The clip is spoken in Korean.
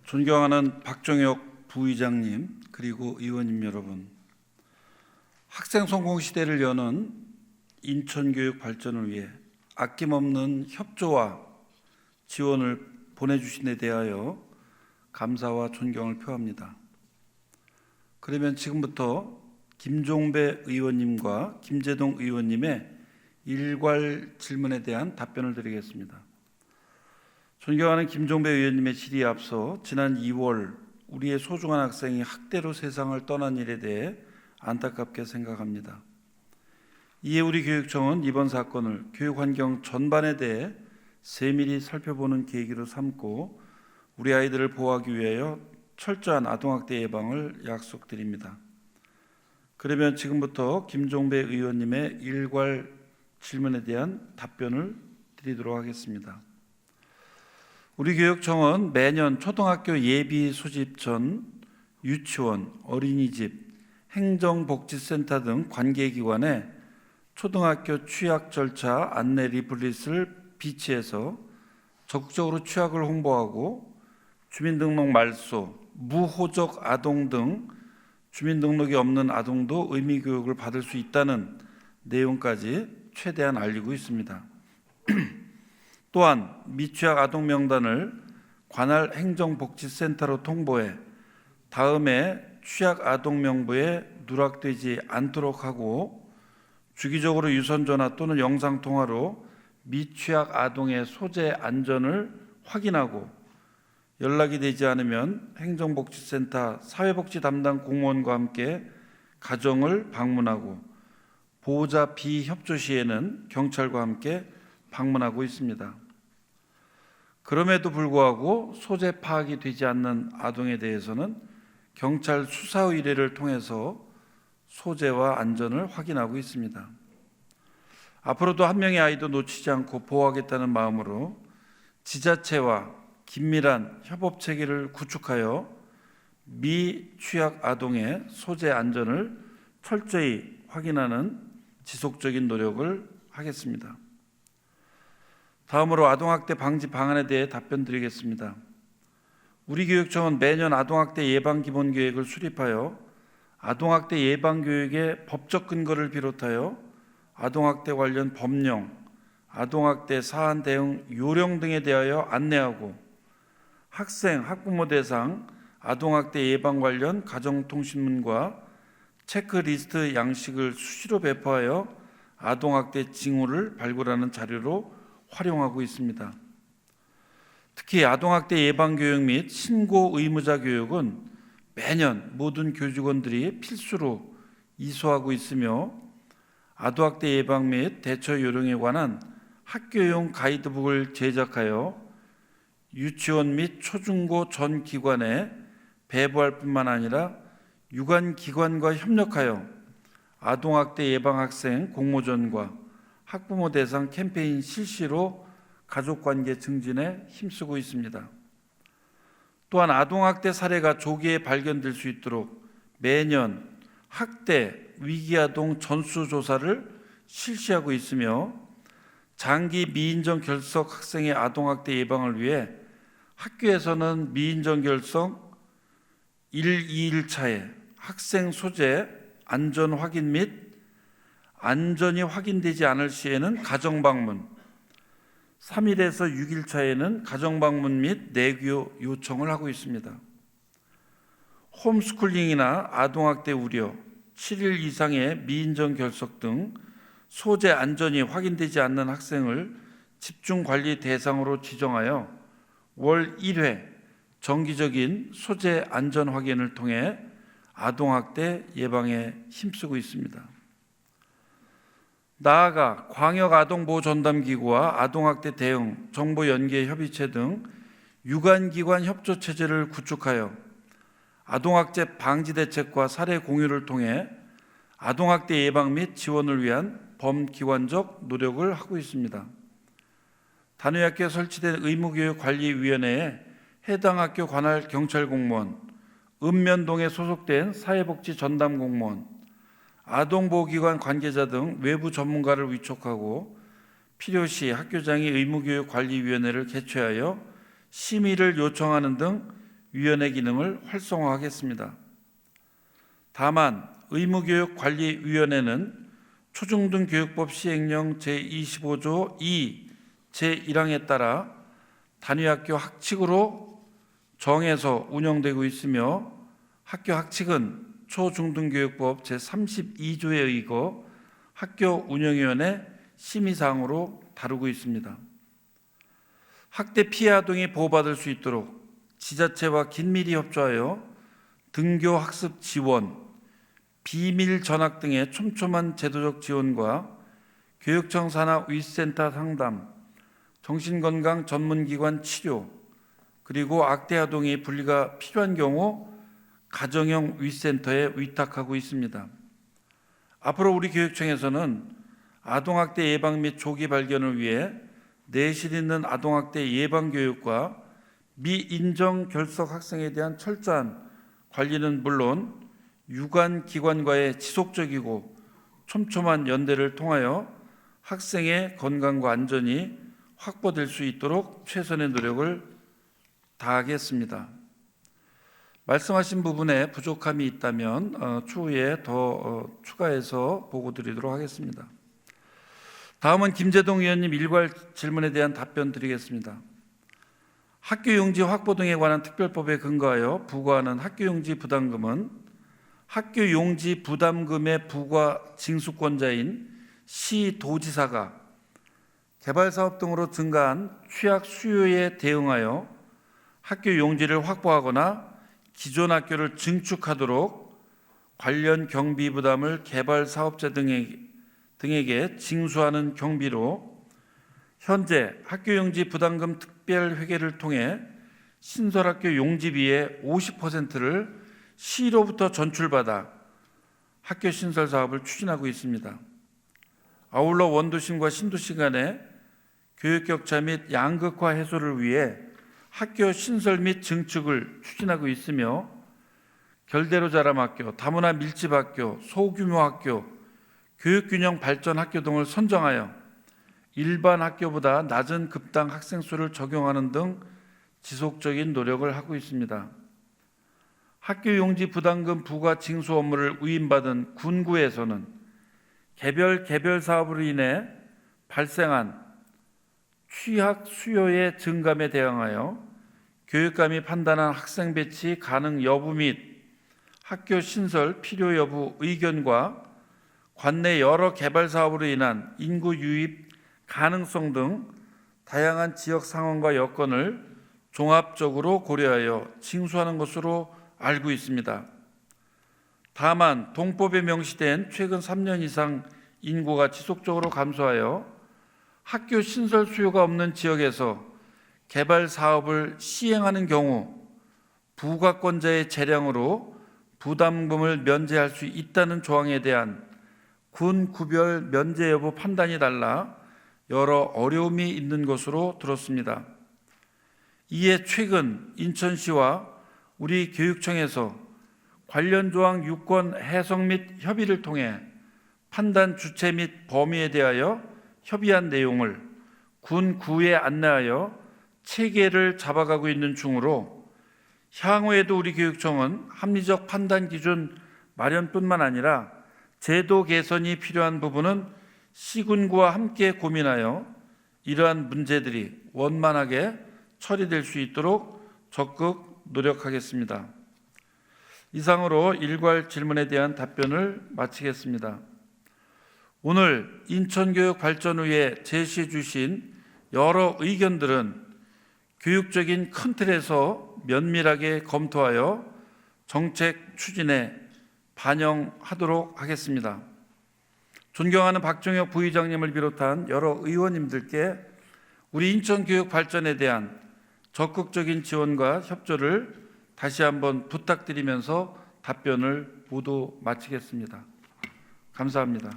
존경하는 박종혁 부의장님, 그리고 의원님 여러분, 학생 성공 시대를 여는 인천교육 발전을 위해 아낌없는 협조와 지원을 보내주신 데 대하여 감사와 존경을 표합니다. 그러면 지금부터 김종배 의원님과 김재동 의원님의 일괄 질문에 대한 답변을 드리겠습니다. 존경하는 김종배 의원님의 질의에 앞서 지난 2월 우리의 소중한 학생이 학대로 세상을 떠난 일에 대해 안타깝게 생각합니다. 이에 우리 교육청은 이번 사건을 교육환경 전반에 대해 세밀히 살펴보는 계기로 삼고 우리 아이들을 보호하기 위하여 철저한 아동학대 예방을 약속드립니다. 그러면 지금부터 김종배 의원님의 일괄 질문에 대한 답변을 드리도록 하겠습니다. 우리 교육청은 매년 초등학교 예비 소집 전 유치원, 어린이집, 행정복지센터 등 관계기관에 초등학교 취약 절차 안내 리플릿을 비치해서 적극적으로 취약을 홍보하고 주민등록 말소, 무호적 아동 등 주민등록이 없는 아동도 의미교육을 받을 수 있다는 내용까지 최대한 알리고 있습니다. 또한 미취학 아동 명단을 관할 행정복지센터로 통보해 다음에 취약 아동 명부에 누락되지 않도록 하고 주기적으로 유선전화 또는 영상통화로 미취학 아동의 소재 안전을 확인하고 연락이 되지 않으면 행정복지센터 사회복지 담당 공무원과 함께 가정을 방문하고 보호자 비협조 시에는 경찰과 함께 방문하고 있습니다. 그럼에도 불구하고 소재 파악이 되지 않는 아동에 대해서는 경찰 수사 의뢰를 통해서 소재와 안전을 확인하고 있습니다. 앞으로도 한 명의 아이도 놓치지 않고 보호하겠다는 마음으로 지자체와 긴밀한 협업 체계를 구축하여 미취약 아동의 소재 안전을 철저히 확인하는 지속적인 노력을 하겠습니다. 다음으로 아동학대 방지 방안에 대해 답변드리겠습니다. 우리 교육청은 매년 아동학대 예방기본계획을 수립하여 아동학대 예방교육의 법적 근거를 비롯하여 아동학대 관련 법령, 아동학대 사안 대응 요령 등에 대하여 안내하고 학생, 학부모 대상 아동학대 예방 관련 가정통신문과 체크리스트 양식을 수시로 배포하여 아동학대 징후를 발굴하는 자료로 활용하고 있습니다. 특히 아동학대 예방교육 및 신고 의무자 교육은 매년 모든 교직원들이 필수로 이수하고 있으며 아동학대 예방 및 대처 요령에 관한 학교용 가이드북을 제작하여 유치원 및 초중고 전 기관에 배부할 뿐만 아니라 유관기관과 협력하여 아동학대 예방 학생 공모전과 학부모 대상 캠페인 실시로 가족관계 증진에 힘쓰고 있습니다. 또한 아동학대 사례가 조기에 발견될 수 있도록 매년 학대, 위기아동 전수조사를 실시하고 있으며 장기 미인정 결석 학생의 아동학대 예방을 위해 학교에서는 미인정 결석 1, 2일차에 학생 소재 안전 확인 및 안전이 확인되지 않을 시에는 가정방문, 3일에서 6일차에는 가정방문 및 내교 요청을 하고 있습니다. 홈스쿨링이나 아동학대 우려, 7일 이상의 미인정 결석 등 소재 안전이 확인되지 않는 학생을 집중관리 대상으로 지정하여 월 1회 정기적인 소재 안전 확인을 통해 아동학대 예방에 힘쓰고 있습니다. 나아가 광역아동보호전담기구와 아동학대 대응, 정보연계협의체 등 유관기관 협조체제를 구축하여 아동학대 방지대책과 사례 공유를 통해 아동학대 예방 및 지원을 위한 범기관적 노력을 하고 있습니다. 단위 학교에 설치된 의무교육관리위원회에 해당 학교 관할 경찰공무원, 읍면동에 소속된 사회복지 전담 공무원, 아동보호기관 관계자 등 외부 전문가를 위촉하고 필요시 학교장이 의무교육관리위원회를 개최하여 심의를 요청하는 등 위원회 기능을 활성화하겠습니다. 다만 의무교육관리위원회는 초중등교육법 시행령 제25조 2 제1항에 따라 단위학교 학칙으로 정해서 운영되고 있으며 학교 학칙은 초중등교육법 제32조에 의거 학교 운영위원회 심의사항으로 다루고 있습니다. 학대 피해 아동이 보호받을 수 있도록 지자체와 긴밀히 협조하여 등교 학습 지원, 비밀 전학 등의 촘촘한 제도적 지원과 교육청 산하 위센터 상담, 정신건강 전문기관 치료, 그리고 악대 아동의 분리가 필요한 경우 가정형 위센터에 위탁하고 있습니다. 앞으로 우리 교육청에서는 아동학대 예방 및 조기 발견을 위해 내실 있는 아동학대 예방 교육과 미인정 결석 학생에 대한 철저한 관리는 물론 유관 기관과의 지속적이고 촘촘한 연대를 통하여 학생의 건강과 안전이 확보될 수 있도록 최선의 노력을 다하겠습니다. 말씀하신 부분에 부족함이 있다면 추후에 더 추가해서 보고 드리도록 하겠습니다. 다음은 김재동 의원님 일괄 질문에 대한 답변 드리겠습니다. 학교용지 확보 등에 관한 특별법에 근거하여 부과하는 학교용지 부담금은 학교용지 부담금의 부과 징수권자인 시도지사가 개발사업 등으로 증가한 취약 수요에 대응하여 학교용지를 확보하거나 기존 학교를 증축하도록 관련 경비 부담을 개발사업자 등에게 징수하는 경비로 현재 학교용지 부담금 특별회계를 통해 신설학교 용지비의 50%를 시로부터 전출받아 학교 신설 사업을 추진하고 있습니다. 아울러 원도심과 신도심 간의 교육격차 및 양극화 해소를 위해 학교 신설 및 증축을 추진하고 있으며 결대로 자람 학교, 다문화 밀집 학교, 소규모 학교, 교육균형 발전 학교 등을 선정하여 일반 학교보다 낮은 급당 학생 수를 적용하는 등 지속적인 노력을 하고 있습니다. 학교 용지 부담금 부과 징수 업무를 위임받은 군구에서는 개별 사업으로 인해 발생한 취학 수요의 증감에 대응하여 교육감이 판단한 학생 배치 가능 여부 및 학교 신설 필요 여부 의견과 관내 여러 개발 사업으로 인한 인구 유입 가능성 등 다양한 지역 상황과 여건을 종합적으로 고려하여 징수하는 것으로 알고 있습니다. 다만 동법에 명시된 최근 3년 이상 인구가 지속적으로 감소하여 학교 신설 수요가 없는 지역에서 개발 사업을 시행하는 경우 부가권자의 재량으로 부담금을 면제할 수 있다는 조항에 대한 군 구별 면제 여부 판단이 달라 여러 어려움이 있는 것으로 들었습니다. 이에 최근 인천시와 우리 교육청에서 관련 조항 유권 해석 및 협의를 통해 판단 주체 및 범위에 대하여 협의한 내용을 군구에 안내하여 체계를 잡아가고 있는 중으로 향후에도 우리 교육청은 합리적 판단 기준 마련뿐만 아니라 제도 개선이 필요한 부분은 시군구와 함께 고민하여 이러한 문제들이 원만하게 처리될 수 있도록 적극 노력하겠습니다. 이상으로 일괄 질문에 대한 답변을 마치겠습니다. 오늘 인천교육발전위에 제시해 주신 여러 의견들은 교육적인 큰 틀에서 면밀하게 검토하여 정책 추진에 반영하도록 하겠습니다. 존경하는 박종혁 부의장님을 비롯한 여러 의원님들께 우리 인천교육 발전에 대한 적극적인 지원과 협조를 다시 한번 부탁드리면서 답변을 모두 마치겠습니다. 감사합니다.